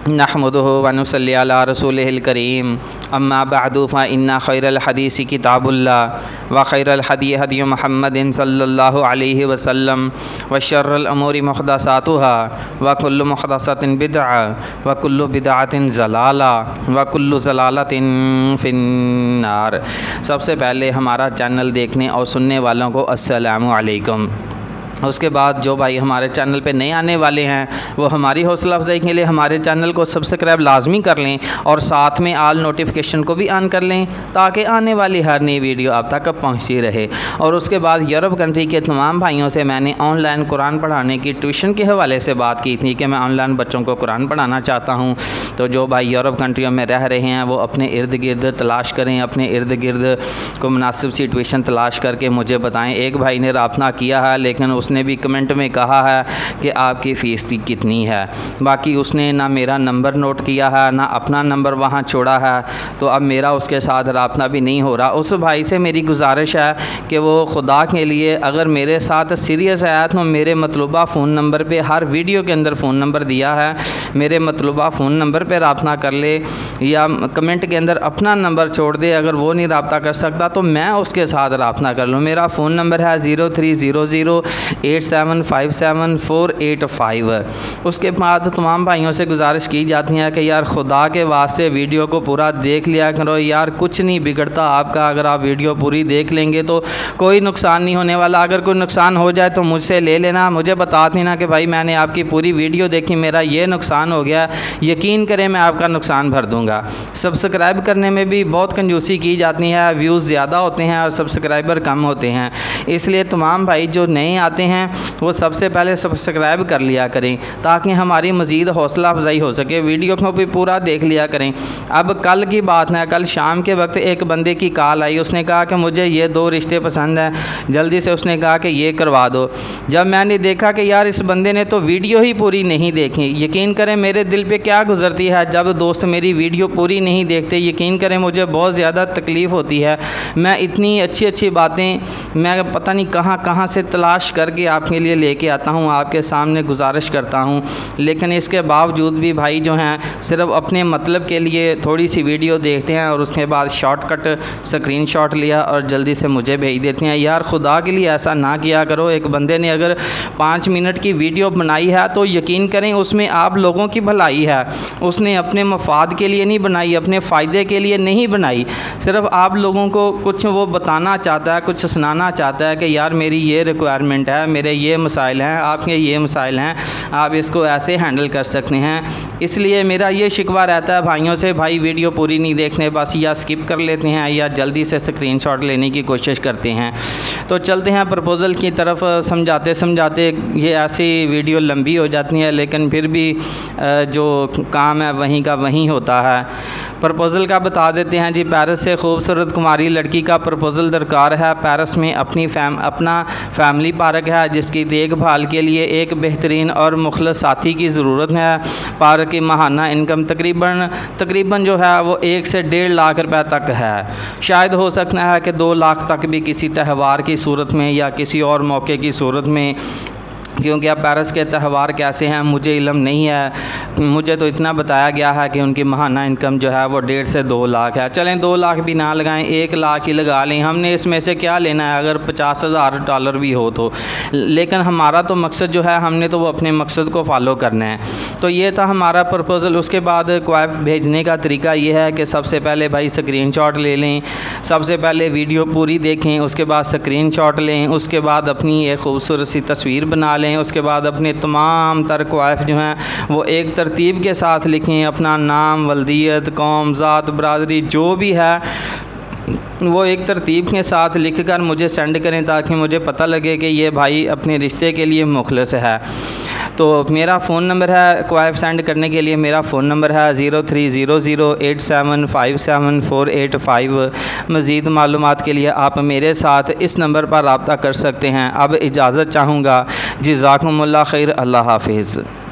नहमदुहु व नुसल्ली अला रसूलिहिल करीम अम्मा बअदु फ़इन्ना खैरल हदीसी किताबुल्लाह व खैरल हदी हदी मुहम्मदिन सल्लल्लाहु अलैहि वसल्लम व शर्रल उमूरि मुहदसातुहा व कुल्लु मुहदसतिन बिदअ व कुल्लु बिदअतिन ज़लाला व कुल्लु ज़लालतिन फिन्नार। सबसे पहले हमारा चैनल देखने और सुनने वालों को अस्सलामु अलैकुम। उसके बाद जो भाई हमारे चैनल पे नए आने वाले हैं वो हमारी हौसला अफजाई के लिए हमारे चैनल को सब्सक्राइब लाजमी कर लें और साथ में आल नोटिफिकेशन को भी ऑन कर लें ताकि आने वाली हर नई वीडियो आप तक पहुंचती रहे। और उसके बाद यूरोप कंट्री के तमाम भाइयों से मैंने ऑनलाइन कुरान पढ़ाने की ट्यूशन के हवाले से बात की थी कि मैं ऑनलाइन बच्चों को कुरान पढ़ाना चाहता हूँ। तो जो भाई यूरोप कंट्रियों में रह रहे हैं वो अपने इर्द गिर्द तलाश करें, अपने इर्द गिर्द को मुनासिब सी ट्यूशन तलाश करके मुझे बताएँ। एक भाई ने राब्ता किया है लेकिन उसने भी कमेंट में कहा है कि आपकी फ़ीस कितनी है। बाकी उसने ना मेरा नंबर नोट किया है ना अपना नंबर वहाँ छोड़ा है, तो अब मेरा उसके साथ राब्ता भी नहीं हो रहा। उस भाई से मेरी गुजारिश है कि वो खुदा के लिए अगर मेरे साथ सीरियस है तो मेरे मतलूबा फ़ोन नंबर पे, हर वीडियो के अंदर फ़ोन नंबर दिया है, मेरे मतलूबा फ़ोन नंबर पे राब्ता कर ले या कमेंट के अंदर अपना नंबर छोड़ दे। अगर वो नहीं राब्ता कर सकता तो मैं उसके साथ राब्ता कर लूँ। मेरा फ़ोन नंबर है 0300875745। उसके बाद तमाम भाइयों से गुजारिश की जाती है कि यार खुदा के वास्ते वीडियो को पूरा देख लिया करो यार, कुछ नहीं बिगड़ता आपका। अगर आप वीडियो पूरी देख लेंगे तो कोई नुकसान नहीं होने वाला। अगर कोई नुकसान हो जाए तो मुझसे ले लेना, मुझे बता देना कि भाई मैंने आपकी पूरी वीडियो देखी, मेरा ये नुकसान हो गया, यकीन करें मैं आपका नुकसान भर दूँगा। सब्सक्राइब करने में भी बहुत कंजूसी की जाती है, व्यूज़ ज़्यादा होते हैं और सब्सक्राइबर कम होते हैं। इसलिए तमाम भाई जो नए आते हैं वो सबसे पहले सब्सक्राइब कर लिया करें ताकि हमारी मज़ीद हौसला अफजाई हो सके। वीडियो को भी पूरा देख लिया करें। अब कल की बात है, कल शाम के वक्त एक बंदे की कॉल आई, उसने कहा कि मुझे ये 2 रिश्ते पसंद हैं, जल्दी से उसने कहा कि ये करवा दो। जब मैंने देखा कि यार इस बंदे ने तो वीडियो ही पूरी नहीं देखी, यकीन करें मेरे दिल पे क्या गुजरती है जब दोस्त मेरी वीडियो पूरी नहीं देखते। यकीन करें मुझे बहुत ज़्यादा तकलीफ़ होती है। मैं इतनी अच्छी अच्छी बातें मैं पता नहीं कहाँ कहाँ से तलाश करके आपके लिए लेके आता हूँ, आपके सामने गुजारिश करता हूँ, लेकिन इसके बावजूद भी भाई जो हैं सिर्फ अपने मतलब के लिए थोड़ी सी वीडियो देखते हैं और उसके बाद शॉर्टकट स्क्रीनशॉट लिया और जल्दी से मुझे भेज देते हैं। यार खुदा के लिए ऐसा ना किया करो। एक बंदे ने अगर 5 मिनट की वीडियो बनाई है तो यकीन करें उसमें आप लोगों की भलाई है। उसने अपने मफाद के लिए नहीं बनाई, अपने फ़ायदे के लिए नहीं बनाई, सिर्फ आप लोगों को कुछ वो बताना चाहता है, कुछ सुनाना चाहता है कि यार मेरी ये रिक्वायरमेंट है, मेरे ये मसाइल हैं, आपके ये मसाइल हैं, आप इसको ऐसे हैंडल कर सकते हैं। इसलिए मेरा ये शिकवा रहता है भाइयों से, भाई वीडियो पूरी नहीं देखने, बस या स्किप कर लेते हैं या जल्दी से स्क्रीनशॉट लेने की कोशिश करते हैं। तो चलते हैं प्रपोज़ल की तरफ। समझाते समझाते ये ऐसी वीडियो लंबी हो जाती है, लेकिन फिर भी जो काम है वहीं का वहीं होता है। प्रपोज़ल का बता देते हैं जी। पेरिस से खूबसूरत कुमारी लड़की का प्रपोज़ल दरकार है। पेरिस में अपना फैमिली पार्क है जिसकी देखभाल के लिए एक बेहतरीन और मुखलस साथी की ज़रूरत है। पार्क की माहाना इनकम तकरीबन जो है वो 1 से 1.5 लाख रुपए तक है। शायद हो सकता है कि 2 लाख तक भी किसी त्यौहार की सूरत में या किसी और मौके की सूरत में, क्योंकि अब पेरिस के त्यौहार कैसे हैं मुझे इल्म नहीं है। मुझे तो इतना बताया गया है कि उनकी माहाना इनकम जो है वो 1.5 से 2 लाख है। चलें 2 लाख भी ना लगाएं, 1 लाख ही लगा लें। हमने इसमें से क्या लेना है अगर $50,000 भी हो तो। लेकिन हमारा तो मकसद जो है, हमने तो वो अपने मकसद को फॉलो करना है। तो ये था हमारा प्रपोज़ल। उसके बाद क्वाइफ भेजने का तरीका ये है कि सबसे पहले भाई स्क्रीनशॉट ले लें, सबसे पहले वीडियो पूरी देखें, उसके बाद स्क्रीनशॉट लें, उसके बाद अपनी एक खूबसूरत सी तस्वीर बना लें, उसके बाद अपने तमाम तर क्वाइफ जो हैं वो एक तरतीब के साथ लिखें। अपना नाम, वल्दियत, कौम, ज़ात, बरादरी जो भी है वो एक तरतीब के साथ लिख कर मुझे सेंड करें ताकि मुझे पता लगे कि ये भाई अपने रिश्ते के लिए मुखलस है। तो मेरा फ़ोन नंबर है क्वाइफ सेंड करने के लिए, मेरा फ़ोन नंबर है 0300875745। मज़ीद मालूमात के लिए आप मेरे साथ इस नंबर पर रब्ता कर सकते हैं। अब इजाज़त चाहूँगा। जज़ाकुमुल्लाह खैर। अल्लाह हाफिज़।